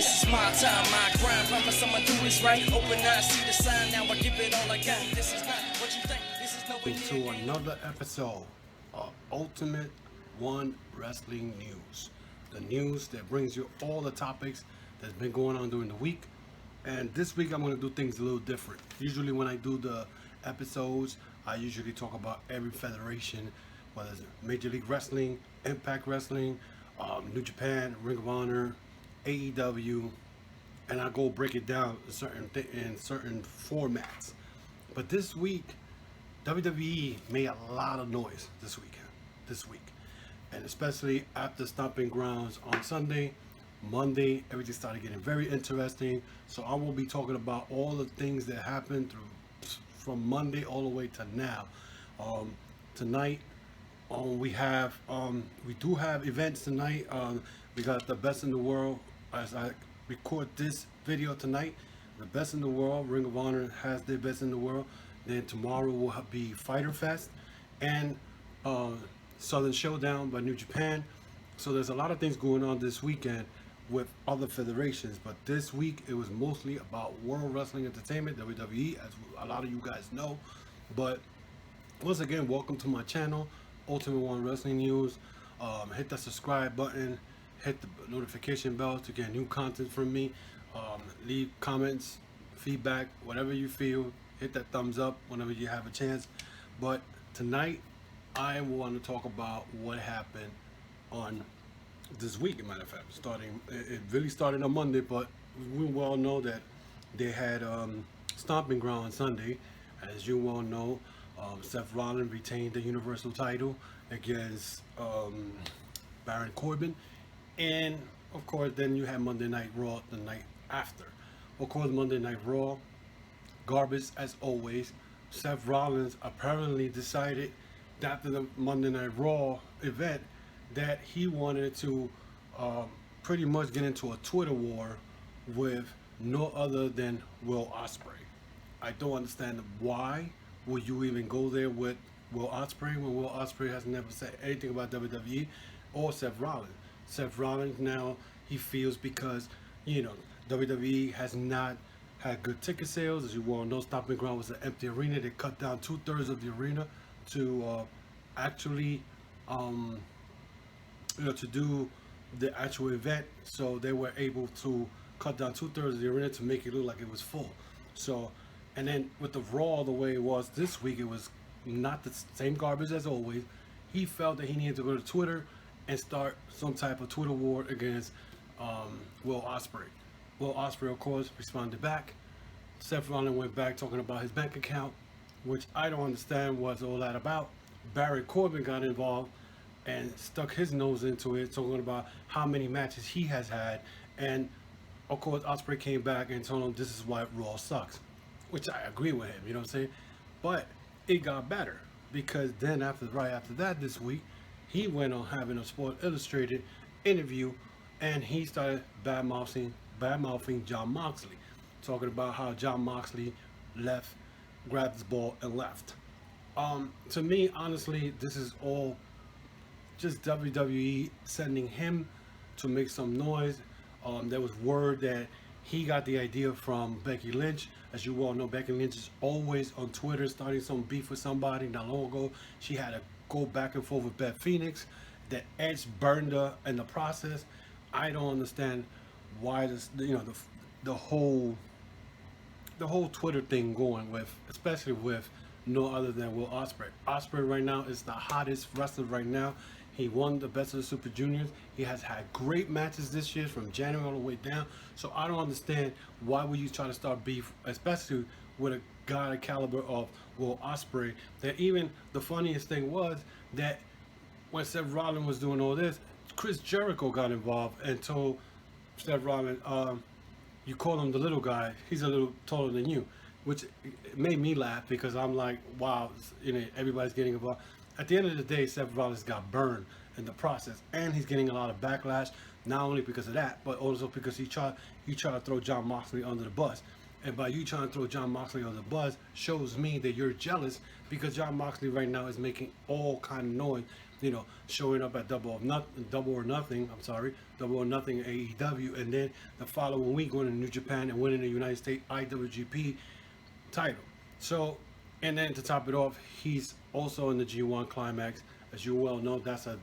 This is my time, my grind. Promise I'ma do this right. Open eyes, see the sign. Now I give it all I got. This is not what you think. This is nowhere To another episode of Ultimate One Wrestling News. The news that brings you all the topics that's been going on during the week. And this week I'm going to do things a little different. Usually when I do the episodes, I usually talk about every federation, whether it's Major League Wrestling, Impact Wrestling, New Japan, Ring of Honor, AEW, and I go break it down in certain formats. But this week, WWE made a lot of noise this week, and especially after Stomping Grounds on Sunday, Monday, everything started getting very interesting. So I will be talking about all the things that happened from Monday all the way to now. Tonight, we do have events tonight. We got the Best in the World. As I record this video tonight, the Best in the World, Ring of Honor has their Best in the World. Then tomorrow will be Fighter Fest and Southern Showdown by New Japan. So there's a lot of things going on this weekend with other federations, but this week it was mostly about World Wrestling Entertainment, WWE, as a lot of you guys know. But once again, welcome to my channel, Ultimate One Wrestling News. Hit that subscribe button, hit the notification bell to get new content from me. Leave comments, feedback, whatever you feel. Hit that thumbs up whenever you have a chance. But tonight, I want to talk about what happened on this week. As a matter of fact, it really started on Monday, but we well know that they had Stomping Ground on Sunday. As you well know, Seth Rollins retained the Universal title against Baron Corbin, and of course, then you had Monday Night Raw the night after. Of course, Monday Night Raw, garbage as always. Seth Rollins apparently decided after the Monday Night Raw event that he wanted to pretty much get into a Twitter war with no other than Will Ospreay. I don't understand why would you even go there with Will Ospreay when Will Ospreay has never said anything about WWE or Seth Rollins. Seth Rollins now, he feels because, WWE has not had good ticket sales. As you well know, Stomping Ground was an empty arena. They cut down 2/3 of the arena to actually to do the actual event. So they were able to cut down 2/3 of the arena to make it look like it was full. So, and then with the Raw the way it was this week, it was not the same garbage as always. He felt that he needed to go to Twitter and start some type of Twitter war against Will Ospreay. Will Ospreay, of course, responded back. Seth Rollins went back talking about his bank account, which I don't understand what's all that about. Baron Corbin got involved and stuck his nose into it, talking about how many matches he has had. And of course, Ospreay came back and told him this is why Raw sucks, which I agree with him, you know what I'm saying? But it got better because then right after that this week, he went on having a Sports Illustrated interview and he started bad mouthing Jon Moxley, talking about how Jon Moxley grabbed his ball and left. To me, honestly, this is all just WWE sending him to make some noise. There was word that he got the idea from Becky Lynch. As you all know, Becky Lynch is always on Twitter starting some beef with somebody. Not long ago, she had to go back and forth with Beth Phoenix. That Edge burned her in the process. I don't understand why the whole Twitter thing going with, especially with no other than Will Ospreay. Ospreay right now is the hottest wrestler right now. He won the Best of the Super Juniors. He has had great matches this year from January all the way down. So I don't understand why would you try to start beef, especially with a guy the caliber of Will Ospreay. That even the funniest thing was that when Seth Rollins was doing all this, Chris Jericho got involved and told Seth Rollins, you call him the little guy, he's a little taller than you, which made me laugh because I'm like, wow, everybody's getting involved. At the end of the day, Seth Rollins got burned in the process, and he's getting a lot of backlash, not only because of that, but also because he tried to throw Jon Moxley under the bus. And by you trying to throw Jon Moxley under the bus shows me that you're jealous because Jon Moxley right now is making all kind of noise showing up at Double or Nothing. I'm sorry, Double or Nothing AEW, and then the following week going to New Japan and winning the United States IWGP title. So, and then to top it off, he's also in the G1 Climax. As you well know, that's a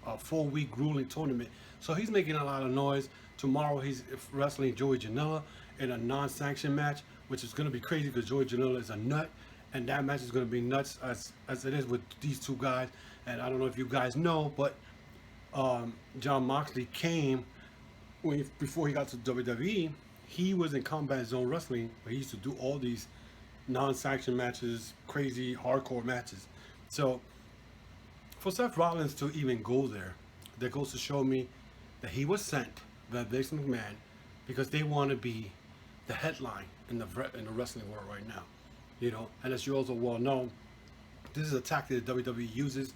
4-week grueling tournament. So he's making a lot of noise. Tomorrow he's wrestling Joey Janela in a non-sanctioned match, which is going to be crazy because Joey Janela is a nut, and that match is going to be nuts as it is with these two guys. And I don't know if you guys know, but John Moxley came before he got to WWE. He was in Combat Zone Wrestling, where he used to do all these non-sanctioned matches, crazy hardcore matches. So for Seth Rollins to even go there, that goes to show me that he was sent by Vince McMahon because they want to be the headline in the wrestling world right now. And as you also well know, this is a tactic that WWE uses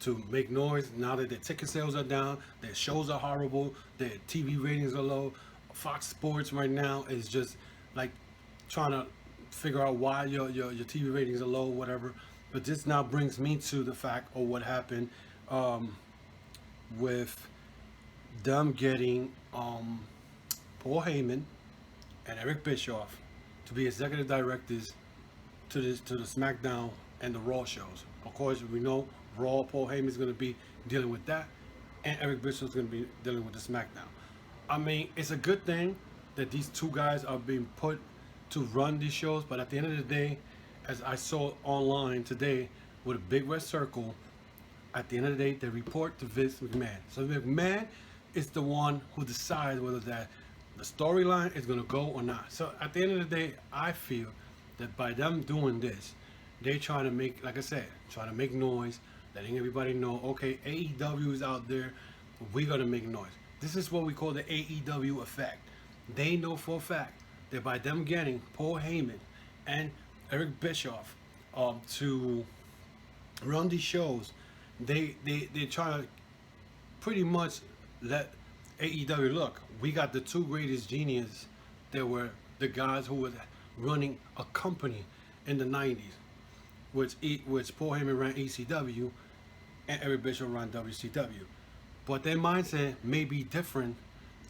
to make noise. Now that their ticket sales are down, their shows are horrible, their TV ratings are low. Fox Sports right now is just like trying to figure out why your TV ratings are low, whatever. But this now brings me to the fact of what happened with them getting Paul Heyman and Eric Bischoff to be executive directors to the SmackDown and the Raw shows. Of course, we know Raw, Paul Heyman is going to be dealing with that, and Eric Bischoff is going to be dealing with the SmackDown. I mean, it's a good thing that these two guys are being put to run these shows, but at the end of the day, as I saw online today with a big red circle, at the end of the day, they report to Vince McMahon. So McMahon is the one who decides whether the storyline is going to go or not. So at the end of the day, I feel that by them doing this, they're trying to make, like I said, trying to make noise, letting everybody know, okay, AEW is out there, we're going to make noise. This is what we call the AEW effect. They know for a fact that by them getting Paul Heyman and Eric Bischoff to run these shows, they try to pretty much let AEW look. We got the two greatest geniuses that were the guys who were running a company in the 90s, which Paul Heyman ran ECW and Eric Bischoff ran WCW. But their mindset may be different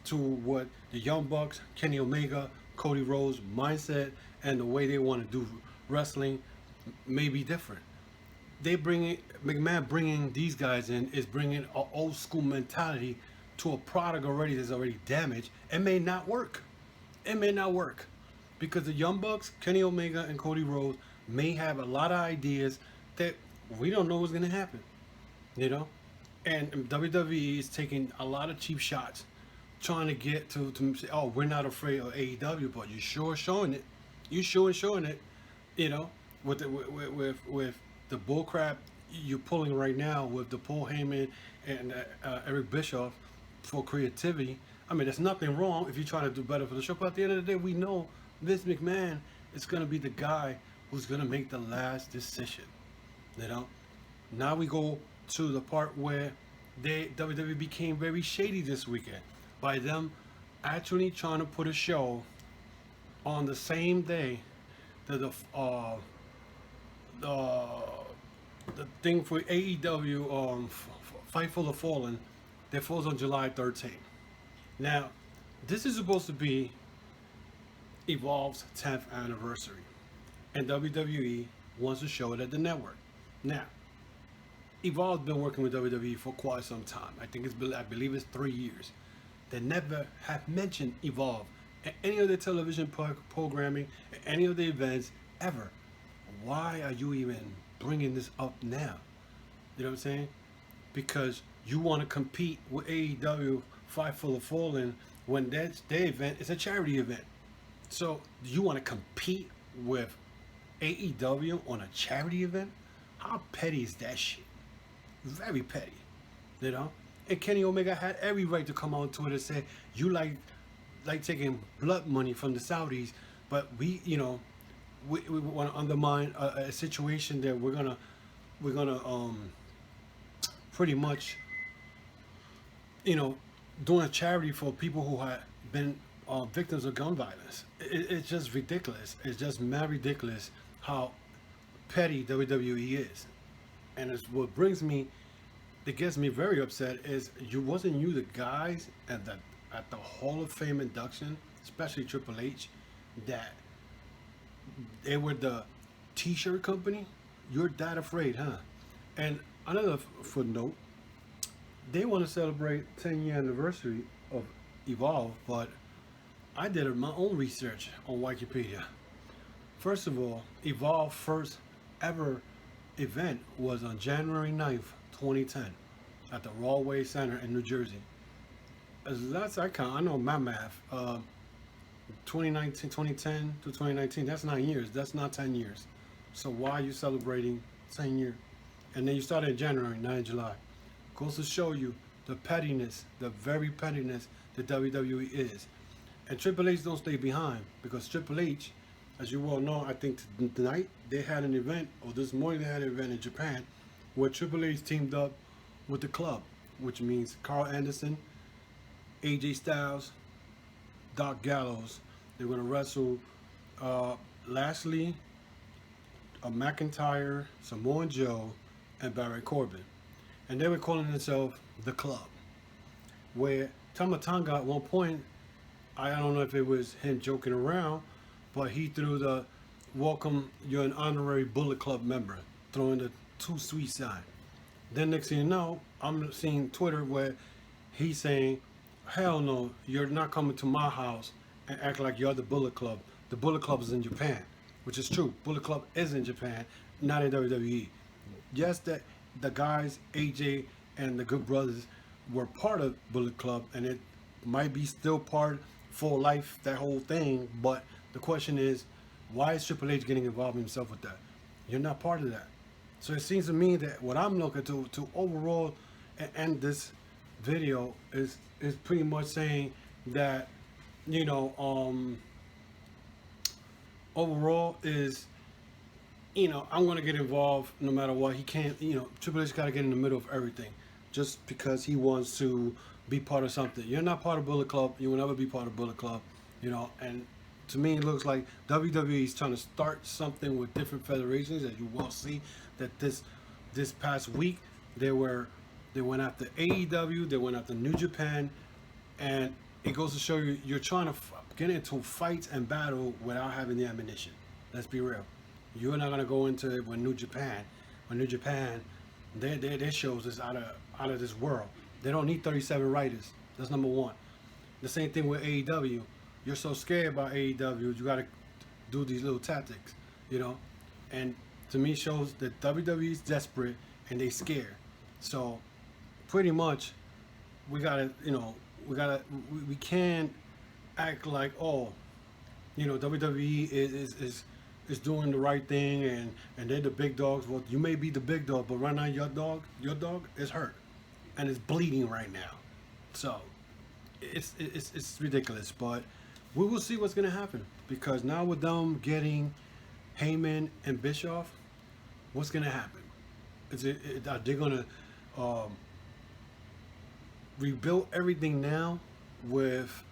to what the Young Bucks, Kenny Omega, Cody Rhodes mindset and the way they want to do wrestling may be different. McMahon bringing these guys in is bringing an old school mentality to a product already that's already damaged. It may not work. It may not work because the Young Bucks, Kenny Omega, and Cody Rhodes may have a lot of ideas that we don't know what's going to happen, And WWE is taking a lot of cheap shots, trying to get to say, oh, we're not afraid of AEW, but you're sure showing it. You sure showing it, with the bullcrap you're pulling right now with the Paul Heyman and Eric Bischoff for creativity. I mean, there's nothing wrong if you try to do better for the show. But at the end of the day, we know Vince McMahon is going to be the guy who's going to make the last decision. Now we go to the part where WWE became very shady this weekend by them actually trying to put a show on the same day that the thing for AEW Fight for the Fallen that falls on July 13th. Now, this is supposed to be Evolve's 10th anniversary, and WWE wants to show it at the network. Now, Evolve's been working with WWE for quite some time. I believe it's 3 years. They never have mentioned Evolve at any of their television programming, at any of the events ever. Why are you even bringing this up now? You know what I'm saying? Because you want to compete with AEW Fight for the Fallen when their event is a charity event. So you want to compete with AEW on a charity event? How petty is that shit? Very petty, And Kenny Omega had every right to come on Twitter and say, you like taking blood money from the Saudis, but we want to undermine a situation that we're gonna pretty much doing a charity for people who have been victims of gun violence. It's just ridiculous. It's just mad ridiculous how petty WWE is. And it's what brings me that gets me very upset is wasn't you the guys at the Hall of Fame induction, especially Triple H, that they were the T-shirt company. You're that afraid, huh? And another footnote: they want to celebrate 10-year anniversary of Evolve, but I did my own research on Wikipedia. First of all, Evolve first ever event was on January 9th, 2010 at the Rawway Center in New Jersey. As last I count, I know my math. 2019, 2010 to 2019, that's 9 years. That's not 10 years. So why are you celebrating 10 years? And then you started in January, not in July. Goes to show you the pettiness, the very pettiness that WWE is. And Triple H don't stay behind, because Triple H, as you well know, I think tonight they had an event, or this morning they had an event in Japan, where Triple H teamed up with the club, which means Carl Anderson, AJ Styles, Doc Gallows. They're going to wrestle Lashley, McIntyre, Samoa Joe, and Barry Corbin. And they were calling themselves the Club. Where Tama Tonga at one point, I don't know if it was him joking around, but he threw the welcome, you're an honorary Bullet Club member, throwing the too sweet sign. Then next thing you know, I'm seeing Twitter where he's saying, hell no, you're not coming to my house and act like you're the Bullet Club. The Bullet Club is in Japan, which is true. Bullet Club is in Japan, not in WWE. Yes, that the guys, AJ and the Good Brothers, were part of Bullet Club, and it might be still part for life, that whole thing, but the question is, why is Triple H getting involved himself with that? You're not part of that. So it seems to me that what I'm looking to overall end this video is pretty much saying that, you know, overall is, you know, I'm going to get involved no matter what. He can't, you know, Triple H got to get in the middle of everything just because he wants to be part of something. You're not part of Bullet Club. You will never be part of Bullet Club, you know. And to me, it looks like WWE is trying to start something with different federations. As you will see that this past week they went after AEW, they went after New Japan, and it goes to show you you're trying to get into fights and battle without having the ammunition. Let's be real. You're not gonna go into it with New Japan. When New Japan, their shows is out of this world. They don't need 37 writers. That's number one. The same thing with AEW. You're so scared about AEW, you gotta do these little tactics, you know. And to me, shows that WWE is desperate and they scared. So pretty much, we can't act like, oh, you know, WWE is doing the right thing and they're the big dogs. Well, you may be the big dog, but right now your dog is hurt and it's bleeding right now. So it's ridiculous, but we will see what's gonna happen, because now with them getting Heyman and Bischoff, what's gonna happen? Are they gonna rebuild everything now with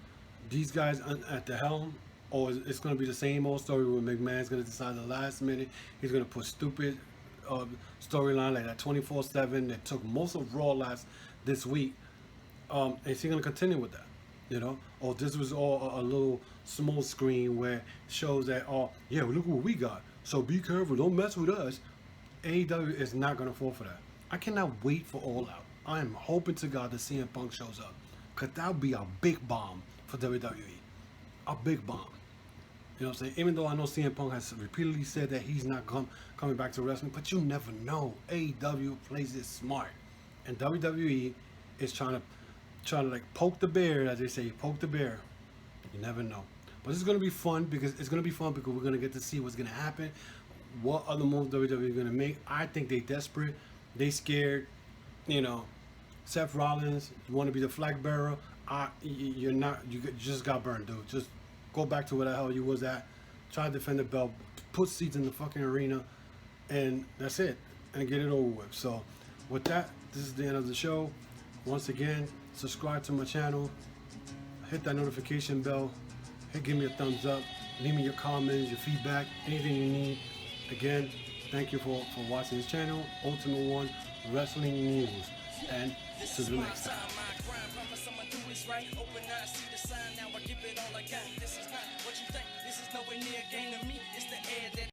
these guys at the helm, or it's going to be the same old story where McMahon's going to decide the last minute he's going to put stupid storyline like that 24/7 that took most of Raw this week? Is he going to continue with that? You know, or this was all a little small screen where it shows that, oh yeah, look what we got, so be careful, don't mess with us. AEW is not going to fall for that. I cannot wait for All Out. I am hoping to God that CM Punk shows up, because that would be a big bomb for WWE. A big bomb. You know what I'm saying? Even though I know CM Punk has repeatedly said that he's not coming back to wrestling, but you never know. AEW plays it smart. And WWE is trying to like poke the bear, as they say, poke the bear. You never know. But it's going to be fun, because we're going to get to see what's going to happen. What other moves WWE is going to make. I think they desperate. They scared. You know, Seth Rollins, you want to be the flag bearer. You're not. You just got burned, dude. Just go back to where the hell you was at. Try to defend the belt. Put seats in the fucking arena, and that's it. And get it over with. So, with that, this is the end of the show. Once again, subscribe to my channel. Hit that notification bell. Give me a thumbs up. Leave me your comments, your feedback, anything you need. Again, thank you for watching this channel. Ultimate One Wrestling News. and to the next time. My grind, promise I'ma do what's right. Open eyes, see the sign. Now I give it all I got. This is not what you think. This is nowhere near a game to me. It's the air that